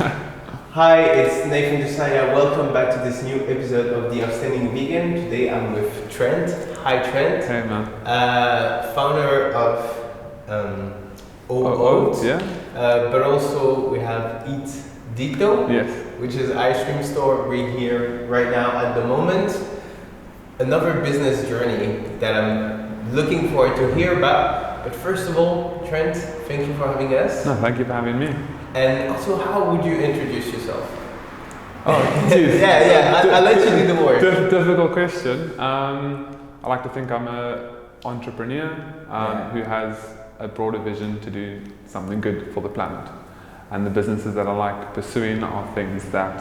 Hi, it's Nathan-Josias. Welcome back to this new episode of the Outstanding Vegan. Today I'm with Trent. Hi, Trent. Hey, man. Founder of Oat. Yeah. But also we have Ditto, Yes. which is an ice cream store we're here right now at the moment. Another business journey that I'm looking forward to hear about. But first of all, Trent, thank you for having us. No, thank you for having me. And also, how would you introduce yourself? Oh, geez. I'll let you do the work. Difficult question. I like to think I'm an entrepreneur who has a broader vision to do something good for the planet. And the businesses that I like pursuing are things that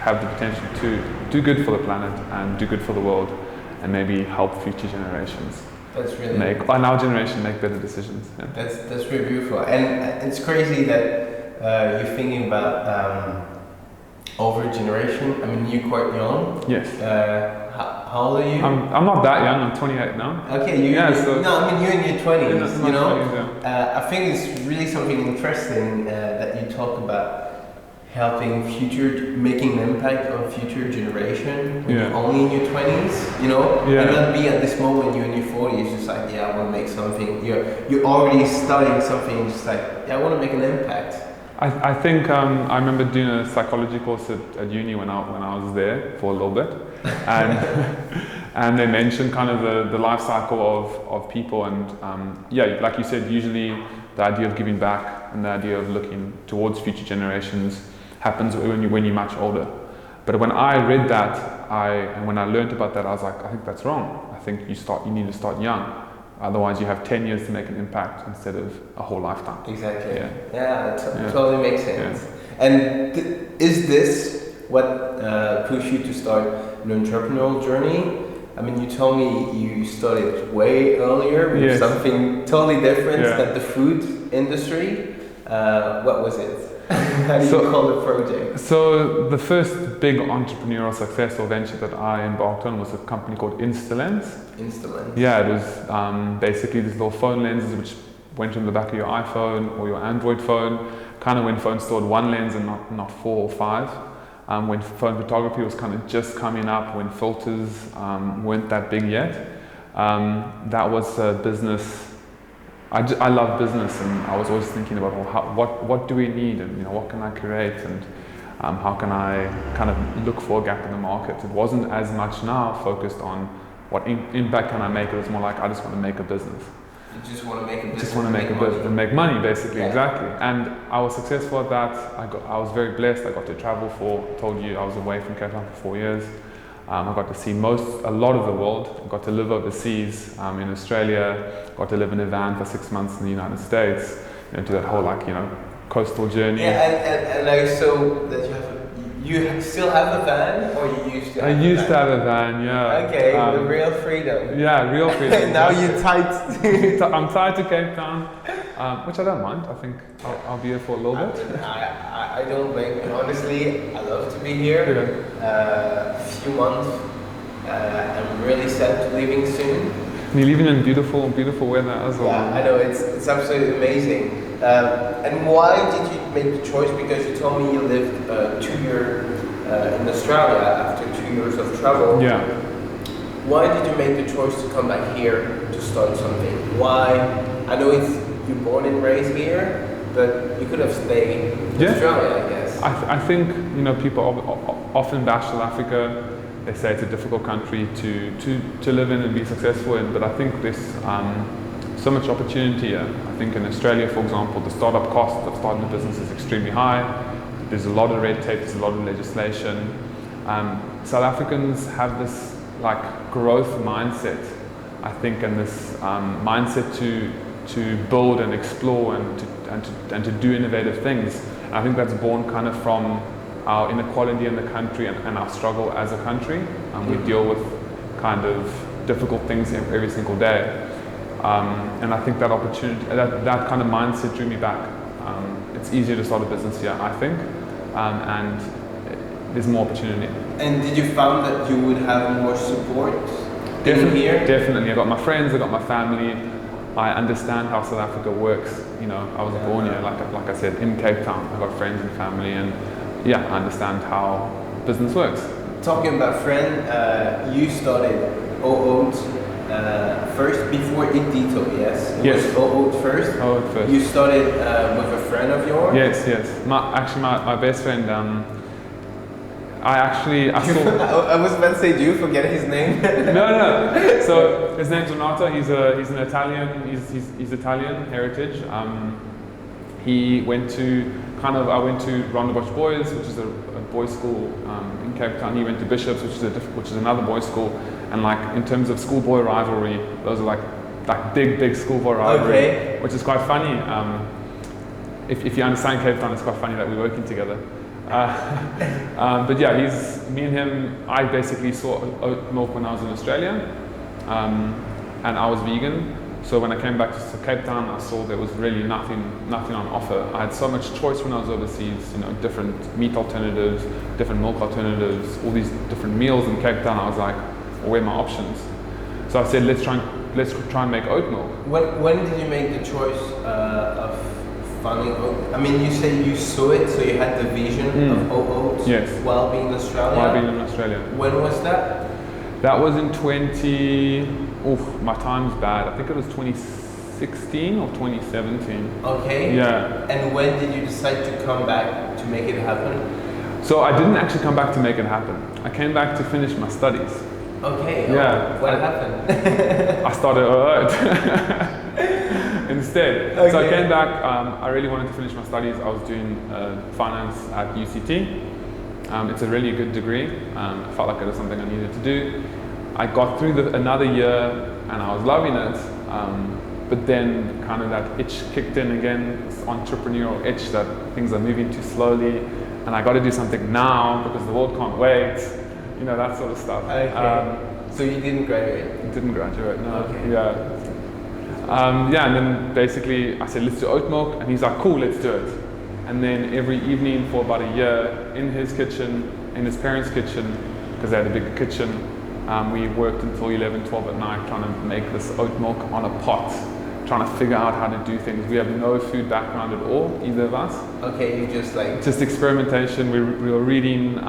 have the potential to do good for the planet and do good for the world and maybe help future generations. That's really our generation make better decisions. Yeah. That's really beautiful. And it's crazy that you're thinking about over generation. I mean, you're quite young. Yes. How old are you? I'm not that young. I'm 28 now. Okay, you're in your 20s. You know, 20s, yeah. I think it's really something interesting that you talk about helping making an impact on future generation when you're only in your 20s. You know, and not be at this moment you're in your 40s, just like I want to make something. You're already studying something, just like I want to make an impact. I think I remember doing a psychology course at uni when I was there for a little bit, and they mentioned kind of the life cycle of people, and like you said, usually the idea of giving back and the idea of looking towards future generations happens when you're much older. But when I read that, and when I learned about that, I was like, I think that's wrong. I think you need to start young. Otherwise, you have 10 years to make an impact instead of a whole lifetime. Exactly. Yeah, totally makes sense. Yeah. And is this what pushed you to start an entrepreneurial journey? I mean, you told me you started way earlier with something totally different than the food industry. What was it? How do you call the project? So the first big entrepreneurial successful venture that I embarked on was a company called Instalens. Instalens? Yeah, it was basically these little phone lenses which went in the back of your iPhone or your Android phone, kind of when phones stored one lens and not 4 or 5. When phone photography was kind of just coming up, when filters weren't that big yet. That was a business. I love business, and I was always thinking about what do we need, and what can I create, and how can I kind of look for a gap in the market. It wasn't as much now focused on what impact can I make. It was more like I just want to make a business. You just want to make a business. Just want to make a business and make money, basically. Exactly. And I was successful at that. I was very blessed. I got to travel told you I was away from Cape Town for 4 years. I got to see a lot of the world. I got to live overseas in Australia. Got to live in a van for 6 months in the United States. Do that whole coastal journey. Yeah, and I saw that you still have a van, or you used to? I used to have a van, yeah. Okay, the real freedom. Yeah, real freedom. Now you're tied. I'm tied to Cape Town, which I don't mind. I think I'll be here for a little bit. I don't blame you. Honestly, I love to be here. A few months. I'm really set to leaving soon. And you're leaving in beautiful weather as well. Yeah, I know, it's absolutely amazing. And why did you make the choice? Because you told me you lived 2 years in Australia after 2 years of travel. Yeah. Why did you make the choice to come back here to start something? Why? I know you're born and raised here, but you could have stayed in Australia, I guess. I think people often bash South Africa. They say it's a difficult country to live in and be successful in, but I think there's so much opportunity here. I think in Australia, for example, the startup cost of starting a business is extremely high. There's a lot of red tape, there's a lot of legislation. South Africans have this growth mindset, I think, and this mindset to build and explore and to do innovative things. And I think that's born kind of from our inequality in the country and our struggle as a country. We deal with kind of difficult things every single day. And I think that opportunity, that kind of mindset drew me back. It's easier to start a business here, I think, and there's more opportunity. And did you find that you would have more support here? Definitely. I got my friends, I got my family. I understand how South Africa works. I was born here, like I said, in Cape Town. I got friends and family, and yeah, I understand how business works. Talking about friend, you started OOT first before ditto, yes? It was OOT first? OOT first. You started with a friend of yours? Yes. My best friend, I saw... I was about to say, do you forget his name? No. So his name's Renato. He's an Italian. He's Italian heritage. He went to I went to Rondebosch Boys, which is a boys' school in Cape Town. He went to Bishops, which is another boys' school. And like in terms of schoolboy rivalry, those are like big schoolboy rivalry, which is quite funny. If you understand Cape Town, it's quite funny that we're working together. But yeah, me and him. I basically saw oat milk when I was in Australia, and I was vegan. So when I came back to Cape Town, I saw there was really nothing on offer. I had so much choice when I was overseas. Different meat alternatives, different milk alternatives, all these different meals in Cape Town. I was like, where are my options? So I said, let's try and make oat milk. When did you make the choice of finding oat? I mean, you say you saw it, so you had the vision of oats while being in Australia? While being in Australia. When was that? That was in my time's bad. I think it was 2016 or 2017. Okay. Yeah. And when did you decide to come back to make it happen? So I didn't actually come back to make it happen. I came back to finish my studies. Okay. Yeah. What happened? I started OOT instead. Okay. So I came back. I really wanted to finish my studies. I was doing finance at UCT. It's a really good degree. I felt like it was something I needed to do. I got through another year and I was loving it. But then kind of that itch kicked in again, this entrepreneurial itch that things are moving too slowly. And I got to do something now because the world can't wait. That sort of stuff. Okay. So you didn't graduate? Didn't graduate, no. Okay. Yeah. And then basically I said, let's do oat milk. And he's like, cool, let's do it. And then every evening for about a year in his kitchen, in his parents' kitchen, because they had a big kitchen, we worked until 11, 12 at night trying to make this oat milk on a pot, trying to figure out how to do things. We have no food background at all, either of us. Okay, you just like... Just experimentation. We were reading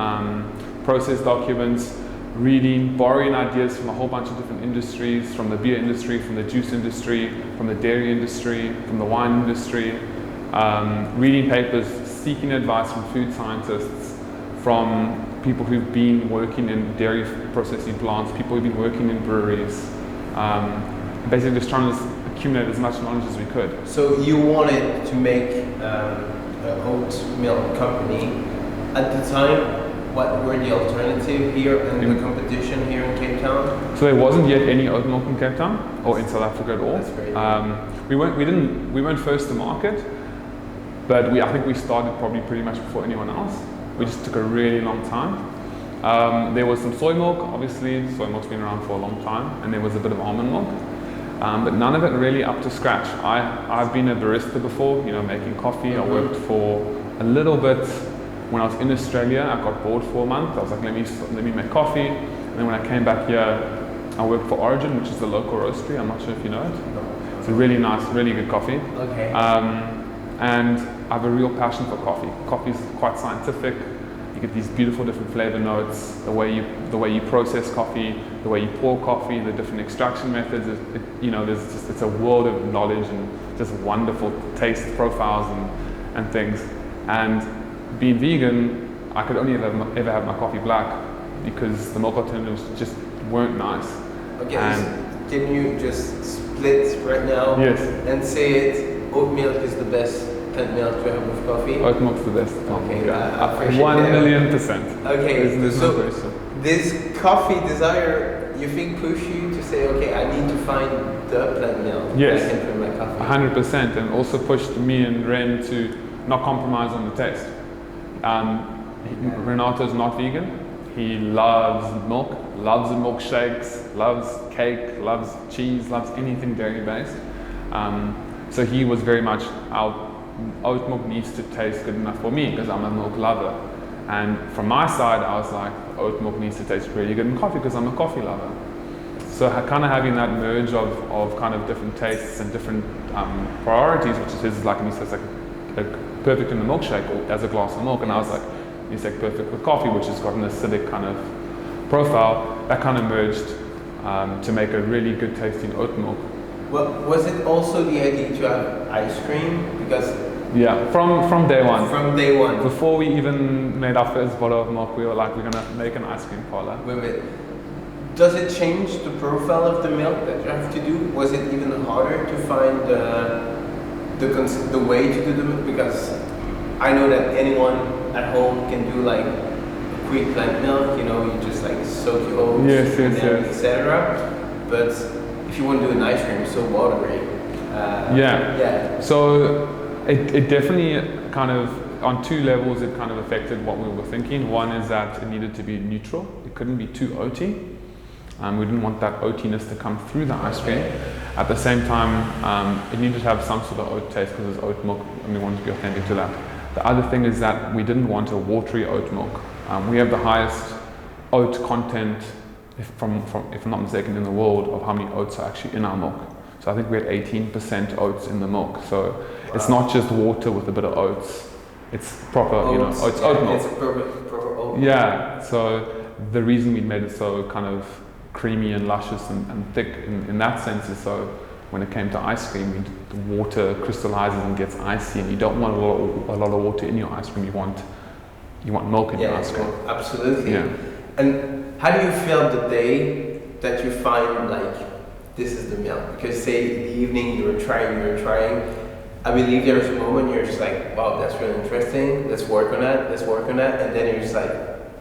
process documents, borrowing ideas from a whole bunch of different industries, from the beer industry, from the juice industry, from the dairy industry, from the wine industry, reading papers, seeking advice from food scientists, from people who've been working in dairy processing plants, people who've been working in breweries, basically just trying to accumulate as much knowledge as we could. So you wanted to make an oat milk company. At the time, what were the alternative here and the competition here in Cape Town? So there wasn't yet any oat milk in Cape Town or in South Africa at all. That's great. We weren't first to market, but I think we started probably pretty much before anyone else. We just took a really long time. There was some soy milk, obviously. Soy milk's been around for a long time, and there was a bit of almond milk, but none of it really up to scratch. I've been a barista before, making coffee. I worked for a little bit. When I was in Australia, I got bored for a month. I was like, let me make coffee. And then when I came back here, I worked for Origin, which is the local roastery. I'm not sure if you know it. It's a really nice, really good coffee. Okay. And I have a real passion for coffee. Coffee is quite scientific. You get these beautiful different flavor notes. The way you process coffee, the way you pour coffee, the different extraction methods. It's a world of knowledge and just wonderful taste profiles and things. And being vegan, I could only ever have my coffee black because the milk alternatives just weren't nice. Okay, can you just split right now? Yes. And say it, oat milk is the best plant milk to have with coffee? Oat milk's the best. Okay, Yeah. I appreciate 1,000,000%. Okay, there's so no question. this coffee desire, you think push you to say, okay, I need to find the plant milk Yes. that I can put in my coffee? 100%, and also pushed me and Ren to not compromise on the taste. Renato's not vegan. He loves milk, loves milkshakes, loves cake, loves cheese, loves anything dairy based. So he was very much, our oat milk needs to taste good enough for me because I'm a milk lover. And from my side, I was like, oat milk needs to taste really good in coffee because I'm a coffee lover. So kind of having that merge of kind of different tastes and different priorities, which is his, like, and he says, like perfect in the milkshake or as a glass of milk. And I was like, take perfect with coffee, which has got an acidic kind of profile. That kind of merged to make a really good tasting oat milk. Well, was it also the idea to have ice cream? Because from day one. From day one. Before we even made our first bottle of milk, we were like, we're gonna make an ice cream parlor. Wait a minute. Does it change the profile of the milk that you have to do? Was it even harder to find the way to do the milk? Because I know that anyone at home can do like quick plant milk. You know, you just like soak your oats, etc. But if you want to do an ice cream, it's so watery. So it definitely kind of, on two levels, it kind of affected what we were thinking. One is that it needed to be neutral. It couldn't be too oaty. We didn't want that oatiness to come through the ice cream. At the same time, it needed to have some sort of oat taste because it's oat milk and we wanted to be authentic to that. The other thing is that we didn't want a watery oat milk. We have the highest oat content, if I'm not mistaken, in the world of how many oats are actually in our milk. So I think we had 18% oats in the milk. So it's not just water with a bit of oats. It's proper, oat milk. It's proper oat milk. Yeah, so the reason we made it so kind of creamy and luscious and thick in that sense is so when it came to ice cream, the water crystallizes and gets icy, and you don't want a lot of water in your ice cream. You want milk in your ice cream. Absolutely. Yeah. And how do you feel the day that you find like this is the milk? Because say in the evening you're trying. I believe there's a moment you're just like, wow, that's really interesting. Let's work on that. And then you're just like,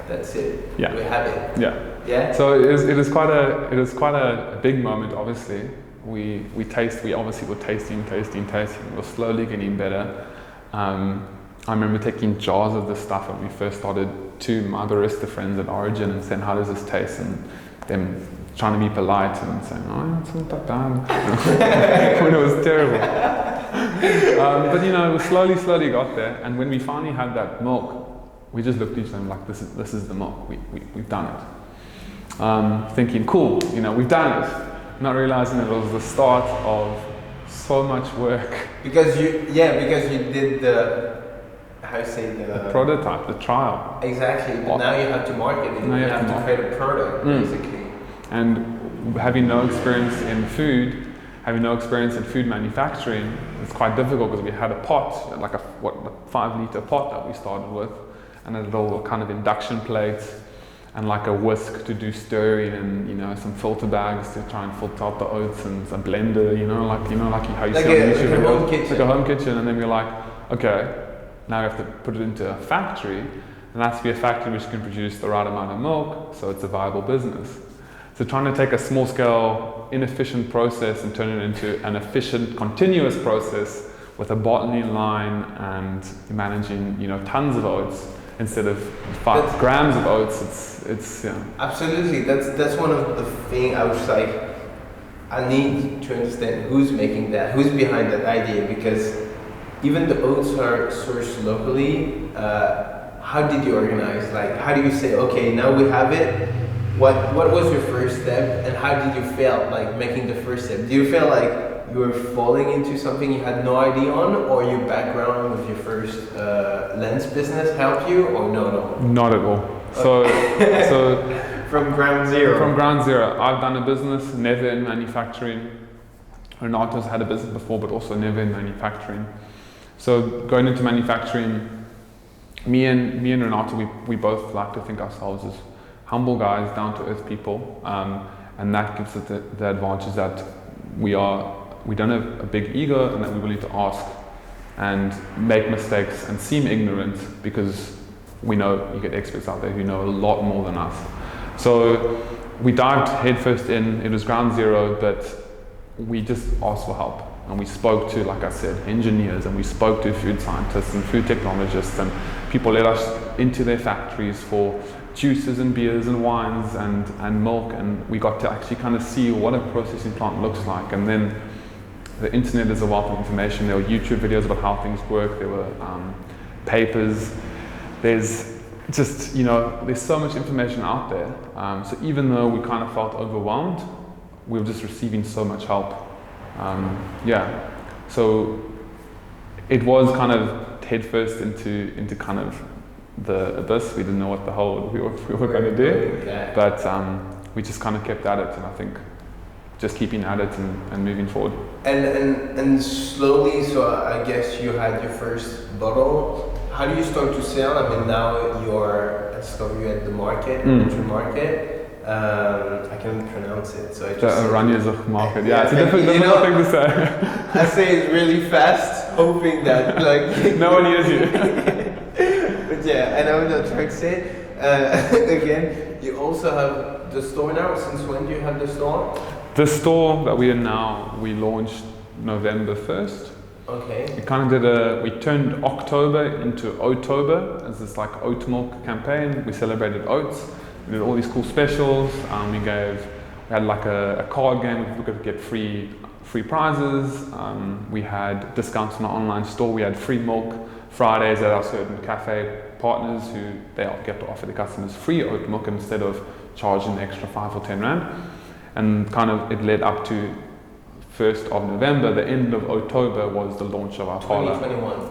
that's it. Yeah. We have it. Yeah. Yeah. So it is quite a big moment. Obviously, we obviously were tasting. We're slowly getting better. I remember taking jars of this stuff when we first started to my barista friends at Origin and saying, how does this taste? And them trying to be polite and saying, oh, it's not that bad. When it was terrible. But we slowly got there. And when we finally had that milk, we just looked at each other like, this is the milk. We've done it. Thinking, cool, we've done it. Not realizing it was the start of so much work. Because you did the prototype, the trial. Exactly, but now you have to market it. You have to create a product, basically. And having no experience in food, manufacturing, it's quite difficult because we had a pot, like a 5-liter pot that we started with, and a little kind of induction plate, and like a whisk to do stirring, and some filter bags to try and filter out the oats, and a blender, how you see on YouTube videos, like a home kitchen. And then we're like, okay, now we have to put it into a factory, and that's to be a factory which can produce the right amount of milk, so it's a viable business. So trying to take a small scale, inefficient process and turn it into an efficient, continuous process with a bottling line and managing, tons of oats instead of 5 grams of oats. It's Absolutely, that's one of the things I was like, I need to understand who's making that, who's behind that idea, because even the oats are sourced locally. How did you organize? Like, how do you say, okay, now we have it? What was your first step, and how did you feel like making the first step? Do you feel like you were falling into something you had no idea on, or your background with your first lens business helped you, or no? Not at all. So from ground zero. From ground zero, I've done a business, never in manufacturing. Renato's had a business before, but also never in manufacturing. So going into manufacturing, me and Renato, we both like to think ourselves as humble guys, down-to-earth people, and that gives us the advantage that we don't have a big ego, and that we're willing to ask and make mistakes and seem ignorant, because we know you get experts out there who know a lot more than us. So we dived headfirst in. It was ground zero, but we just asked for help. And we spoke to, like I said, engineers, and we spoke to food scientists and food technologists, and people let us into their factories for juices and beers and wines and milk, and we got to actually kind of see what a processing plant looks like. And then the internet is a wealth of information. There were YouTube videos about how things work. There were papers. There's just, there's so much information out there. So even though we kind of felt overwhelmed, we were just receiving so much help. So it was kind of headfirst into kind of the abyss. We didn't know what the hell we were going to do, but we just kind of kept at it, and I think just keeping at it and moving forward. And slowly, so I guess you had your first bottle. How do you start to sell? I mean, now you're at the market, entry market. I can't pronounce it, so I just the Oranje market. Yeah, it's a difficult thing to say. I say it really fast, hoping that like no one hears you. But yeah, I know what I'm trying to say. Again, you also have the store now. Since when do you have the store? The store that we are now, we launched November 1st. Okay. We kind of we turned October into Otober as this like oat milk campaign. We celebrated oats. We did all these cool specials. We had like a card game where people could get free prizes. We had discounts on our online store. We had free milk Fridays at our certain cafe partners who they get to offer the customers free oat milk instead of charging the extra 5 or 10 rand. And kind of it led up to 1st of November. The end of October was the launch of our parlor.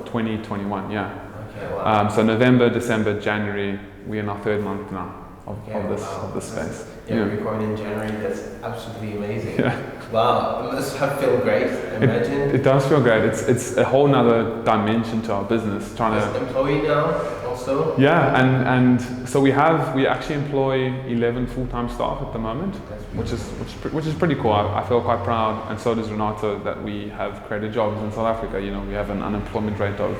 2021, yeah. Okay, wow. So November, December, January, we're in our 3rd month now of this space. Yeah, recording in January, that's absolutely amazing. Yeah. Wow, it must have felt great, I imagine. It does feel great. It's a whole nother dimension to our business. As an employee now also? Yeah, and so we actually employ 11 full-time staff at the moment, which is pretty cool. I feel quite proud, and so does Renato, that we have created jobs in South Africa. You know, we have an unemployment rate of,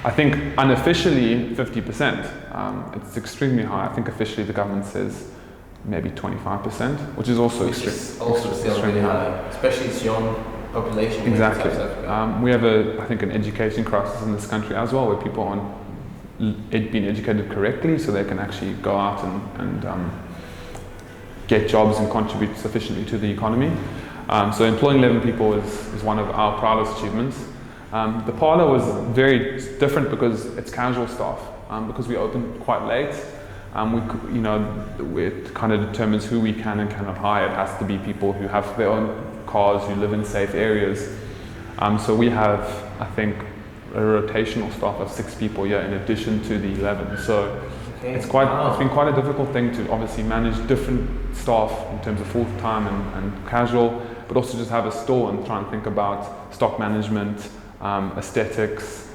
I think unofficially 50%. It's extremely high. I think officially the government says maybe 25%, which is also extremely high, especially its young population. Exactly. We have I think an education crisis in this country as well, where people aren't being educated correctly, so they can actually go out and get jobs and contribute sufficiently to the economy. So employing 11 people is one of our proudest achievements. The parlor was very different because it's casual staff, because we opened quite late. It kind of determines who we can and cannot hire. It has to be people who have their own cars, who live in safe areas. So we have, I think, a rotational staff of 6 people here in addition to the 11. So it's been quite a difficult thing to obviously manage different staff in terms of full-time and casual, but also just have a store and try and think about stock management, aesthetics.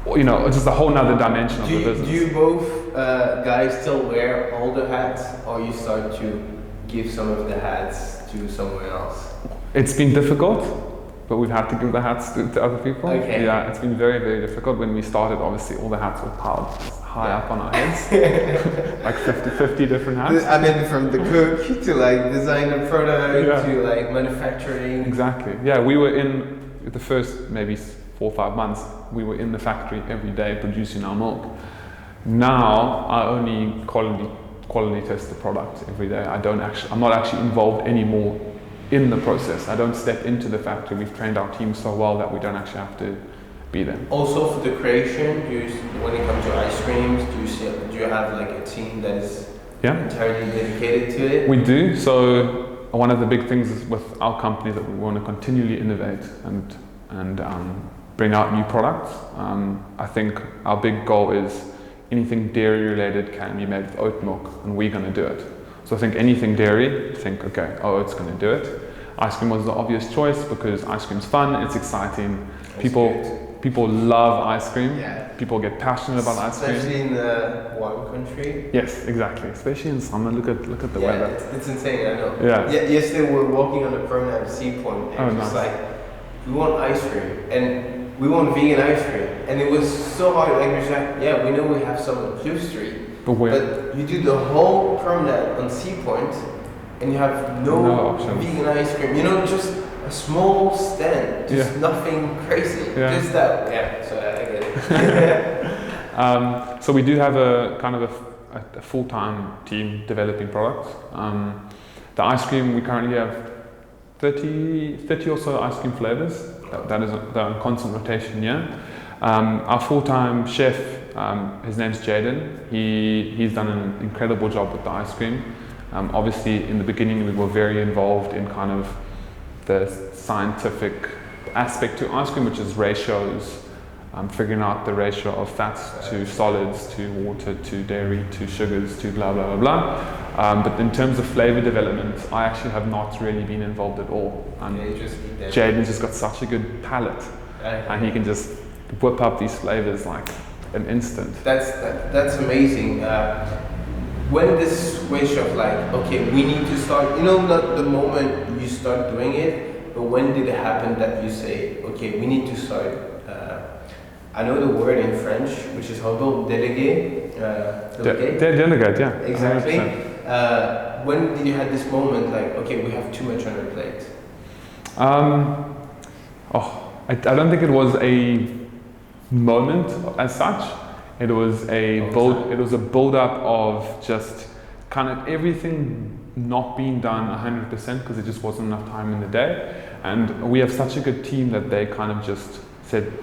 Just a whole nother dimension of the business. Do you both guys still wear all the hats, or you start to give some of the hats to someone else? It's been difficult, but we've had to give the hats to other people. Okay. Yeah, it's been very, very difficult. When we started, obviously, all the hats were piled high up on our heads, like 50 different hats. I mean, from the cook to like design a product to like manufacturing. Exactly. Yeah, we were in the first maybe 4 or 5 months. We were in the factory every day producing our milk. Now I only quality test the product every day. I'm not actually involved anymore in the process. I don't step into the factory. We've trained our team so well that we don't actually have to be there. Also for the creation, when it comes to ice creams, do you have like a team that is entirely dedicated to it? We do. So one of the big things is with our company that we want to continually innovate and bring out new products. I think our big goal is anything dairy related can be made with oat milk, and we're going to do it. So I think anything dairy, think, okay, oat's going to do it. Ice cream was the obvious choice because ice cream's fun, it's exciting. People love ice cream. Yeah. People get passionate about ice cream. Especially in the warm country. Yes, exactly. Especially in summer. Look at the weather. It's insane, I know. Yeah. Yesterday we were walking on the promenade Sea Point, and it's like, we want ice cream, and we want vegan ice cream, and it was so hard. Like we're like, we know we have some on Blue Street, but you do the whole promenade on Sea Point, and you have no vegan ice cream. Just a small stand, just nothing crazy, just that. So I get it. So we do have a kind of a full-time team developing products. The ice cream, we currently have 30 or so ice cream flavors. They're on constant rotation here. Our full-time chef, his name's Jaden. He's done an incredible job with the ice cream. Obviously, in the beginning, we were very involved in kind of the scientific aspect to ice cream, which is ratios, figuring out the ratio of fats to solids, to water, to dairy, to sugars, to blah, blah, blah, blah. But in terms of flavor development, I actually have not really been involved at all. Jaden's just got such a good palate, and he can just whip up these flavors like an instant. That's amazing. When this switch of like, okay, we need to start, not the moment you start doing it, but when did it happen that you say, okay, we need to start? I know the word in French, which is humble, délégué. Delegate, yeah. Exactly. When did you have this moment like, okay, we have too much on our plate? I don't think it was a moment as such. It was a build up of just kind of everything not being done 100% because it just wasn't enough time in the day. And we have such a good team that they kind of just said,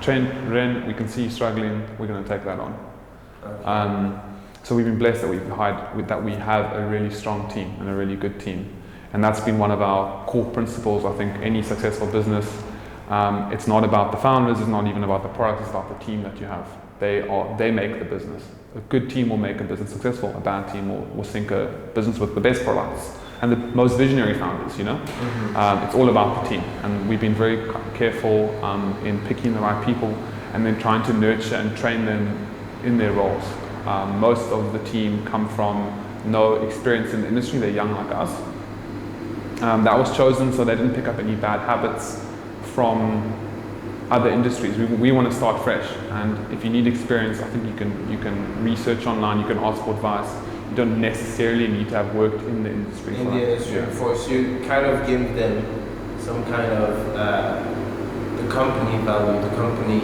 Trent, Ren, we can see you struggling, we're going to take that on. Okay. So we've been blessed that we have a really strong team and a really good team. And that's been one of our core principles. I think any successful business, it's not about the founders, it's not even about the product, it's about the team that you have. They make the business. A good team will make a business successful. A bad team will sink a business with the best products and the most visionary founders, Mm-hmm. It's all about the team. And we've been very careful in picking the right people and then trying to nurture and train them in their roles. Most of the team come from no experience in the industry. They're young like us. That was chosen so they didn't pick up any bad habits from other industries. We want to start fresh, and if you need experience, I think you can research online, you can ask for advice. You don't necessarily need to have worked in the industry. Before, so you kind of give them some kind of the company value, the company.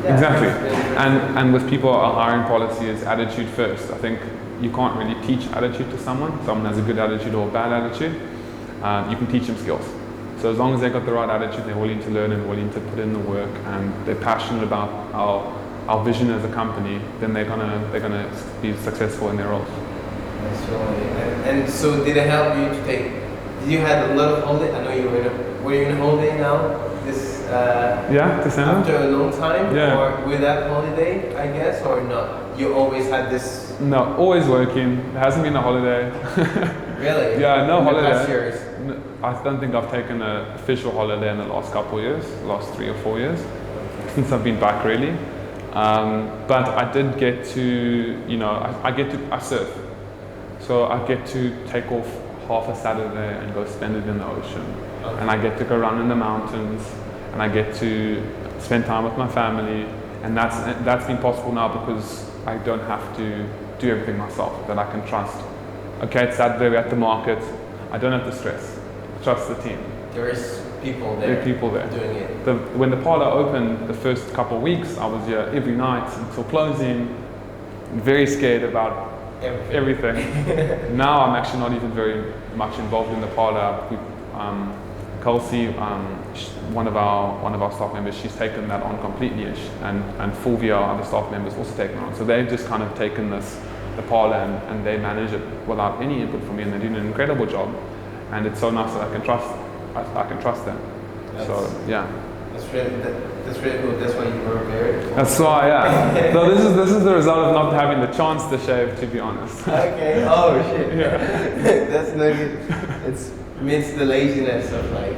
Exactly. And with people, our hiring policy is attitude first. I think you can't really teach attitude to someone. Someone has a good attitude or a bad attitude. You can teach them skills. So as long as they've got the right attitude, they're willing to learn and willing to put in the work, and they're passionate about our vision as a company, then they're gonna be successful in their roles. That's right. And so did it help you to take? Did you have a lot of holiday? I know you were you in holiday now? December. After a long time, yeah. Or with that holiday, I guess, or not? You always had this. No, always working. There hasn't been a holiday. Really? Yeah, no holiday. Past years. I don't think I've taken an official holiday in the last couple of years, last 3 or 4 years, since I've been back really. But I did get to, I surf. So I get to take off half a Saturday and go spend it in the ocean. Okay. And I get to go run in the mountains, and I get to spend time with my family. And that's been possible now because I don't have to do everything myself, that I can trust. Okay, it's Saturday, we're at the market. I don't have to stress. Trust the team. There is people there. There are people there doing it. When the parlor opened, the first couple of weeks, I was here every night until closing, very scared about everything. Now I'm actually not even very much involved in the parlor. Kelsey, one of our staff members, she's taken that on completely, and Fulvia, our other staff members, also taken it on. So they've just kind of taken the parlor and they manage it without any input from me, and they're doing an incredible job. And it's so nice that I can trust them. So yeah. That's really cool. That's why you were married. That's why, yeah. So this is the result of not having the chance to shave, to be honest. Okay. Oh shit. Yeah. That's no good. It's the laziness of like.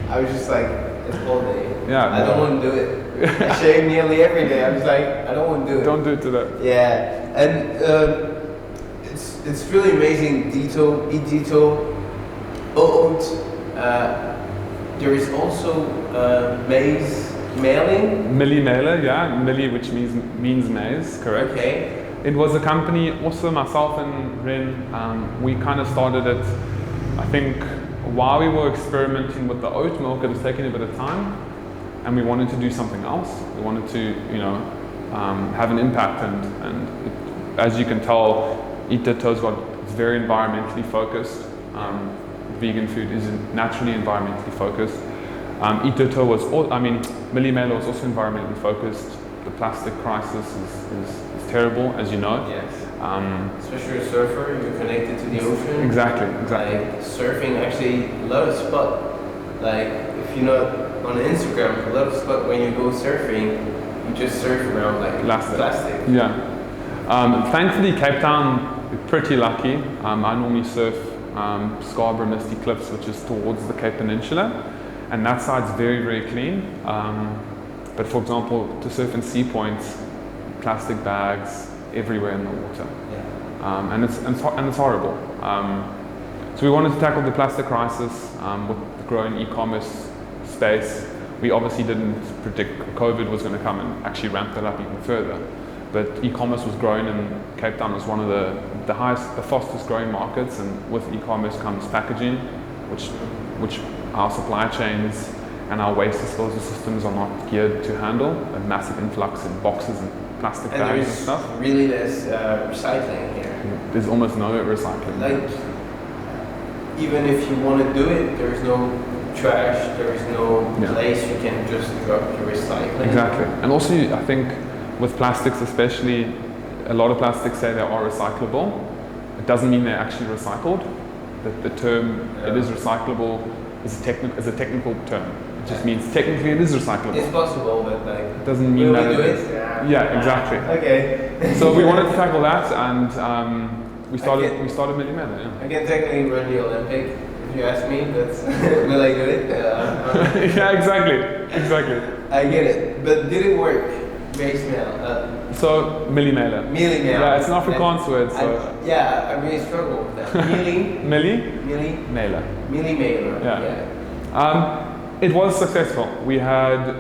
I was just like, it's holiday. Yeah. I don't want to do it. I shave nearly every day. I was like, I don't want to do it. Don't do it today. Yeah, and it's really amazing. Ditto, eat ditto, oat. There is also maize mailing. Millie Mailer, yeah, Millie, which means maize, correct. Okay. It was a company, also myself and Ren, we kind of started it, I think, while we were experimenting with the oat milk. It was taking a bit of time, and we wanted to do something else. We wanted to, have an impact, and as you can tell, Eat Ditto's it's very environmentally focused. Vegan food is naturally environmentally focused. Eat Ditto Millie Mailer was also environmentally focused. The plastic crisis is terrible, as you know. Yes. Especially a surfer, you're connected to the ocean. Exactly. Like surfing, actually, a lot of spot. Like if you're not on Instagram, a lot of spots when you go surfing, you just surf around like plastic. Yeah. Thankfully, Cape Town, we're pretty lucky. I normally surf Scarborough Misty Cliffs, which is towards the Cape Peninsula, and that side's very, very clean. But for example, to surf in Sea Points, plastic bags everywhere in the water. Yeah. And it's horrible. So we wanted to tackle the plastic crisis with the growing e-commerce space. We obviously didn't predict COVID was going to come and actually ramp that up even further. But e-commerce was growing, and Cape Town was one of the fastest growing markets. And with e-commerce comes packaging, which our supply chains and our waste disposal systems are not geared to handle. A massive influx in boxes and plastic bags and stuff. Really, there's recycling here. There's almost no recycling. Like, even if you want to do it, there's no trash, there is no place you can just drop your recycling. Exactly. And also, I think with plastics especially, a lot of plastics say they are recyclable. It doesn't mean they're actually recycled. The term, it is recyclable, is a technical term. It just means technically it is recyclable. It's possible, but like, it doesn't mean that it is. Yeah, exactly. Okay. So we wanted to tackle that, and we started Millimela. Yeah. I can technically run the Olympic, if you ask me, but will I do it? Yeah, exactly. I get it, but did it work? Very smell. So Millimela. Millimela. Yeah, it's an Afrikaans word. So I really struggle with that. Millimela. Millimela. Yeah. It was successful. We had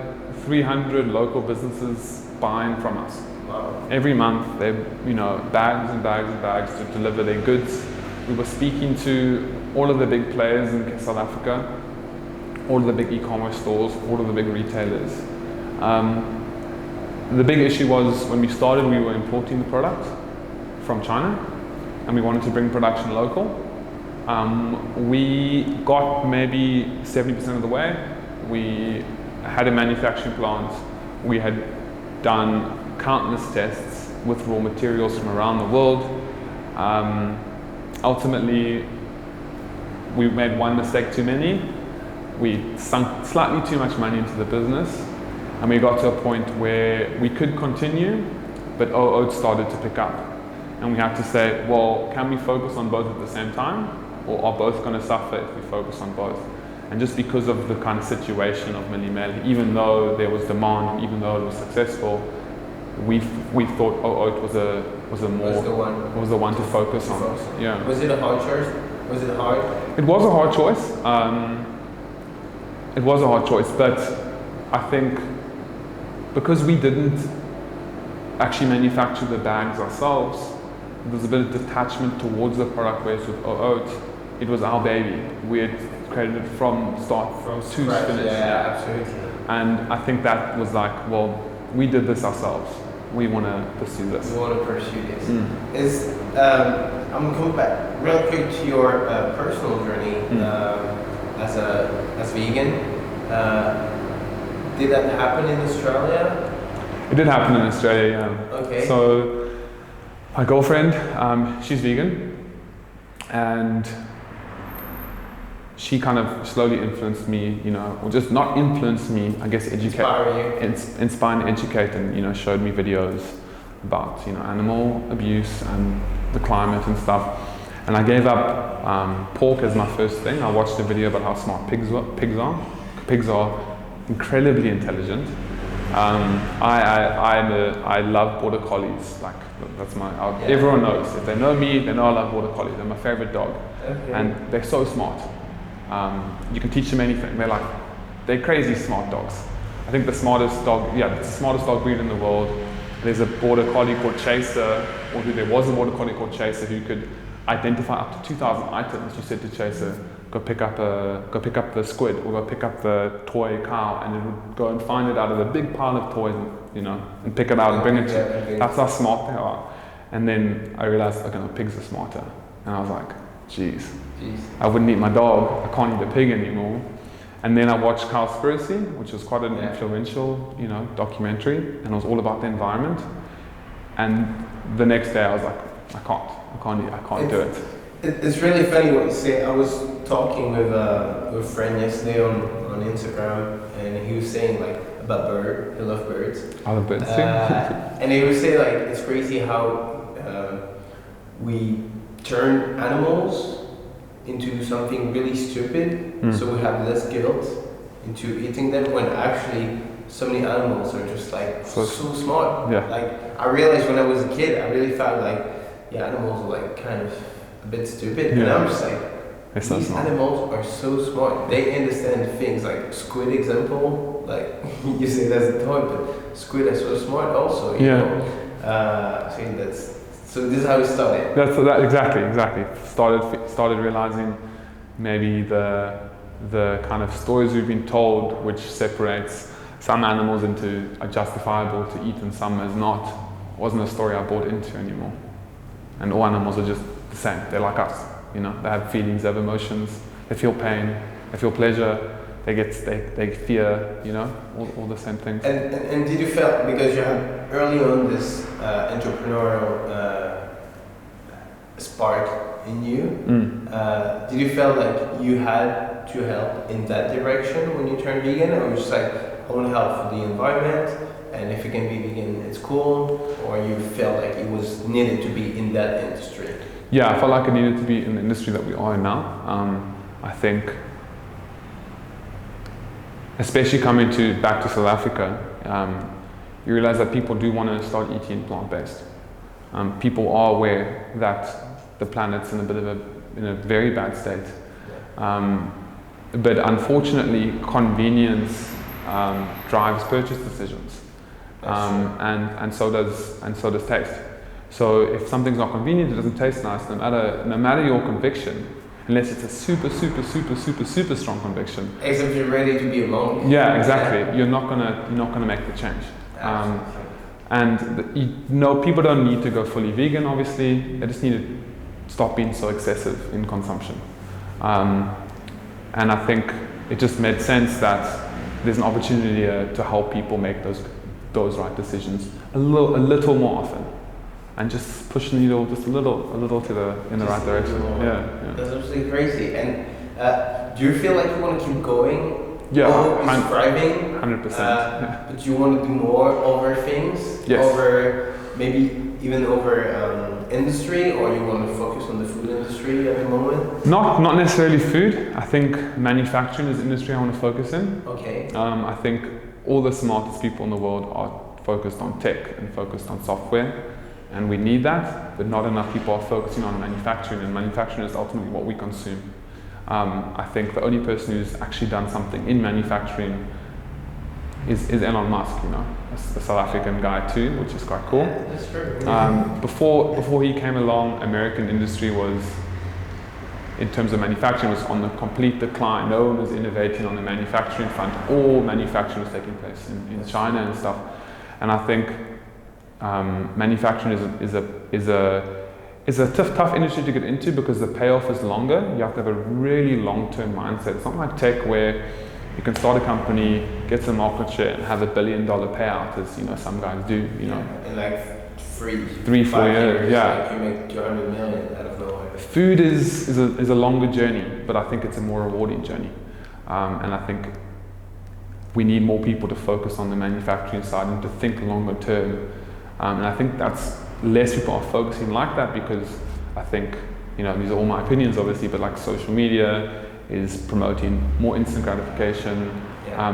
300 local businesses buying from us. Wow. Every month, they, bags and bags and bags to deliver their goods. We were speaking to all of the big players in South Africa, all of the big e-commerce stores, all of the big retailers. The big issue was when we started, we were importing the product from China, and we wanted to bring production local. We got maybe 70% of the way. We had a manufacturing plant. We had done countless tests with raw materials from around the world. Ultimately, we made one mistake too many. We sunk slightly too much money into the business, and we got to a point where we could continue, but oats started to pick up. And we had to say, well, can we focus on both at the same time, or are both going to suffer if we focus on both? And just because of the kind of situation of Millimela, even though there was demand, even though it was successful, we thought oat was the one to focus on. Yeah. Was it a hard choice? Was it hard? It was a hard choice. It was a hard choice, but I think because we didn't actually manufacture the bags ourselves, there was a bit of detachment towards the product, whereas with oat, it was our baby. We had created it from start to finish. Yeah, absolutely. And I think that was like, well, we did this ourselves. We want to pursue this. We want to pursue this. I'm coming back real quick to your personal journey as vegan. Did that happen in Australia? It did happen in Australia, yeah. Okay. So my girlfriend, she's vegan, and she kind of slowly influenced me, or just not influenced me, I guess inspire and educate, and showed me videos about animal abuse and the climate and stuff. And I gave up pork as my first thing. I watched a video about how smart pigs are. Pigs are incredibly intelligent. I love border collies. Like that's everyone knows. If they know me, they know I love border collies. They're my favorite dog, and they're so smart. You can teach them anything. They're crazy smart dogs. I think it's the smartest dog breed in the world. There's a border collie called Chaser, there was a border collie called Chaser who could identify up to 2,000 items. You said to Chaser, go pick up the squid, or go pick up the toy cow, and it would go and find it out of a big pile of toys, and pick it out and bring it to you. That's how smart they are. And then I realized, okay, no, pigs are smarter. And I was like, geez. I wouldn't eat my dog, I can't eat a pig anymore. And then I watched Cowspiracy, which was quite an influential, documentary, and it was all about the environment. And the next day I was like, I can't do it. It's really funny what you say. I was talking with a friend yesterday on Instagram, and he was saying like about bird. He loves birds. I love birds too. And he would say like it's crazy how we turn animals into something really stupid, so we have less guilt into eating them, when actually so many animals are just like so smart. Yeah. Like I realized when I was a kid, I really felt like animals are like kind of a bit stupid, and I'm just like, these animals are so smart. They understand things like squid example, like you say that's a toy, but squid are so smart also. You know? So this is how it started. That's exactly. Started realizing maybe the kind of stories we've been told, which separates some animals into are justifiable to eat and some as not, wasn't a story I bought into anymore. And all animals are just the same. They're like us. You know, they have feelings, they have emotions, they feel pain, they feel pleasure, they fear, you know, all the same things. And did you feel, because you had early on this entrepreneurial spark in you, did you feel like you had to help in that direction when you turned vegan, or just like, I want to help for the environment, and if you can be vegan, it's cool, or you felt like it was needed to be in that industry? Yeah, I felt like it needed to be in the industry that we are in now. I think, especially coming back to South Africa, you realize that people do want to start eating plant-based. People are aware that the planet's in a very bad state. But unfortunately, convenience drives purchase decisions, and so does taste. So if something's not convenient, it doesn't taste nice, no matter your conviction, unless it's a super strong conviction. Except you're ready to be alone. Yeah, exactly. You're not gonna make the change. People don't need to go fully vegan. Obviously, they just need to stop being so excessive in consumption. And I think it just made sense that there's an opportunity to help people make those right decisions a little more often. And just push the needle just a little in the right direction. Yeah. That's absolutely crazy. And do you feel like you want to keep going? Yeah, always thriving? 100%. But you want to do more over things? Yes. Over maybe even over industry, or you want to focus on the food industry at the moment? Not necessarily food. I think manufacturing is the industry I want to focus in. Okay. I think all the smartest people in the world are focused on tech and focused on software. And we need that, but not enough people are focusing on manufacturing, and manufacturing is ultimately what we consume. I think the only person who's actually done something in manufacturing is Elon Musk, you know, a South African guy too, which is quite cool. Yeah, that's true. Before he came along, American industry was, in terms of manufacturing, was on the complete decline. No one was innovating on the manufacturing front. All manufacturing was taking place in China and stuff. And I think manufacturing is a tough industry to get into because the payoff is longer. You have to have a really long-term mindset. It's not like tech where you can start a company, get some market share, and have $1 billion payout, as you know some guys do. You know, in like 3-4 years. Yeah, like you make 200 million out of nowhere. Food is a longer journey, but I think it's a more rewarding journey, and I think we need more people to focus on the manufacturing side and to think longer term. And I think that's less people are focusing like that because I think, you know, these are all my opinions obviously, but like social media is promoting more instant gratification,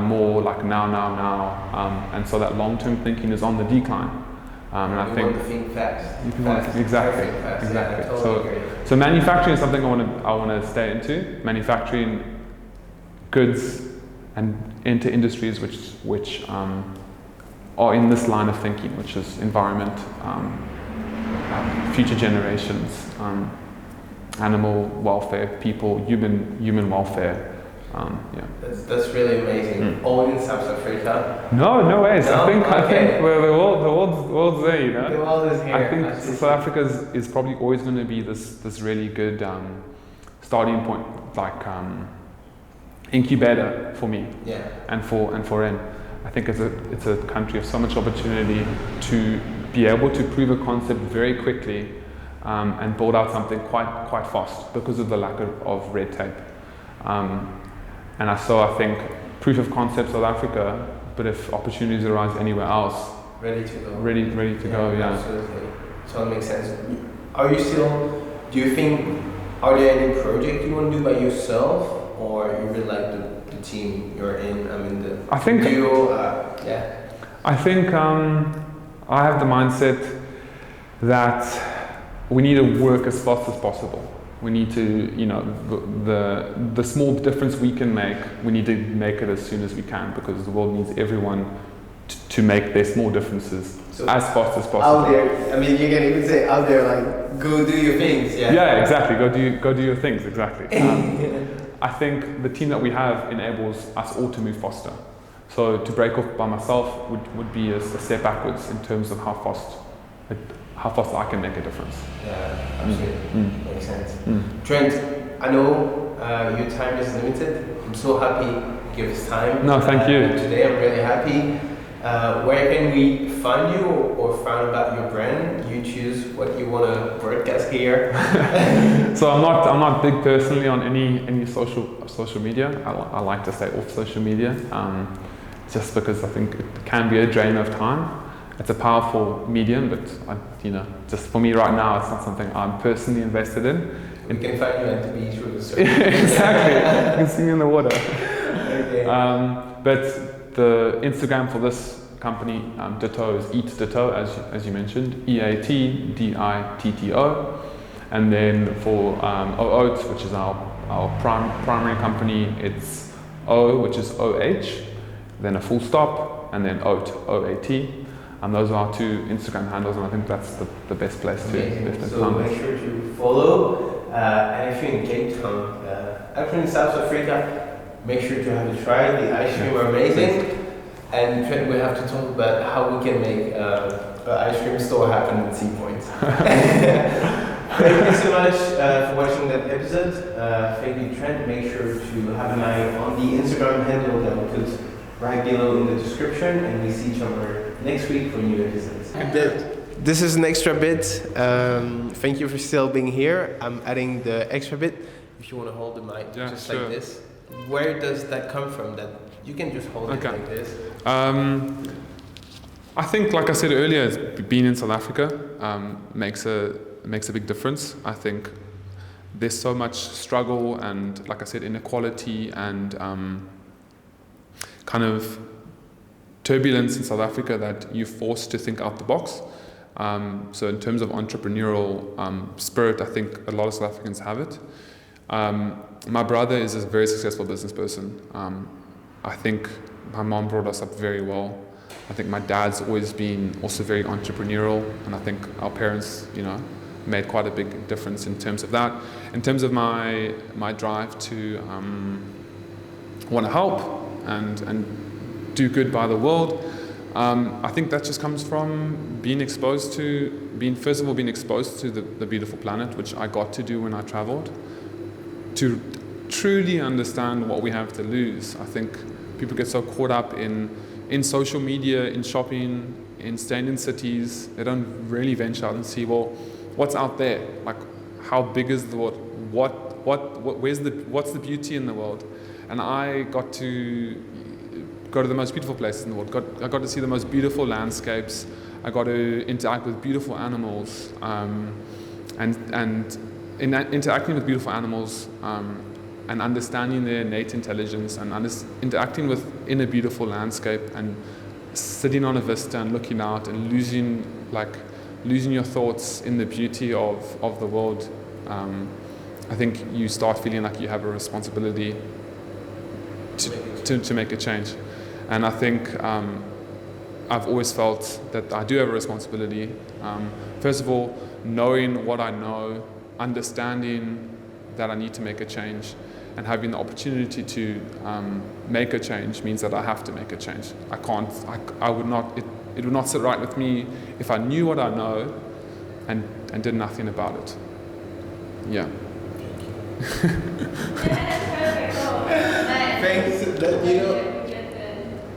more like now, and so that long-term thinking is on the decline. And I think want to think fast. Exactly. Yeah, totally So manufacturing is something I want to stay into. Manufacturing goods and into industries which are in this line of thinking, which is environment, future generations, animal welfare, people, human welfare. That's really amazing. All in South Africa? No ways. No? I think well, the world's there, you know. The world is here. I think South Africa is probably always going to be this really good starting point, like incubator for me. Yeah. And for him. I think it's a country of so much opportunity to be able to prove a concept very quickly, and build out something quite fast because of the lack of red tape. And I think proof of concept South Africa, but if opportunities arise anywhere else, ready to go. Ready to go, yeah. Absolutely. So it makes sense. Do you think, are there any project you want to do by yourself, or you really like the team you're in? I mean, I think I have the mindset that we need to work as fast as possible. We need to, the small difference we can make, we need to make it as soon as we can, because the world needs everyone to make their small differences as fast as possible. Out there, I mean, you can even say out there, like, go do your things. Yeah, exactly. Go do your things. Exactly. I think the team that we have enables us all to move faster. So to break off by myself would be a step backwards in terms of how fast I can make a difference. Yeah, absolutely. Makes sense. Trent, I know your time is limited. I'm so happy you give us time. No, thank you. Today I'm really happy. Where can we find you or find about your brand? You choose what you want to broadcast here. So I'm not big personally on any social media. I like to stay off social media, just because I think it can be a drain of time. It's a powerful medium, but just for me right now, it's not something I'm personally invested in. We can find you at the beach with a surf. Exactly, you can see me in the water. Okay. But the Instagram for this company, Ditto, is Eat Ditto, as you mentioned, EATDITTO. And then for OOT, which is our primary company, it's O, which is OH, then a full stop, and then OAT, OAT. And those are our two Instagram handles, and I think that's the best place to So make sure to follow. And if you're in Cape Town, actually in South Africa, make sure to have a try. The ice cream are amazing. And Trent, we have to talk about how we can make an ice cream store happen in Sea Point. Thank you so much for watching that episode. Thank you, Trent. Make sure to have an eye on the Instagram handle that we'll put right below in the description, and we see each other next week for new episodes. This is an extra bit. Thank you for still being here. I'm adding the extra bit. If you want to hold the mic just like this. Where does that come from? That you can just hold it like this? I think, like I said earlier, being in South Africa makes a big difference. I think there's so much struggle and, like I said, inequality and kind of turbulence in South Africa that you're forced to think out the box. So in terms of entrepreneurial spirit, I think a lot of South Africans have it. My brother is a very successful business person. I think my mom brought us up very well. I think my dad's always been also very entrepreneurial, and I think our parents, made quite a big difference in terms of that. In terms of my drive to want to help and do good by the world, I think that just comes from being exposed to the beautiful planet, which I got to do when I traveled, to truly understand what we have to lose. I think people get so caught up in social media, in shopping, in staying in cities. They don't really venture out and see, well, what's out there? Like, how big is the world? What's the beauty in the world? And I got to go to the most beautiful places in the world. I got to see the most beautiful landscapes. I got to interact with beautiful animals, and in interacting with beautiful animals and understanding their innate intelligence and interacting in a beautiful landscape and sitting on a vista and looking out and losing your thoughts in the beauty of the world. I think you start feeling like you have a responsibility to make a change. And I think I've always felt that I do have a responsibility. First of all, knowing what I know, understanding that I need to make a change, and having the opportunity to make a change means that I have to make a change. It would not sit right with me if I knew what I know and did nothing about it. Yeah. Thanks.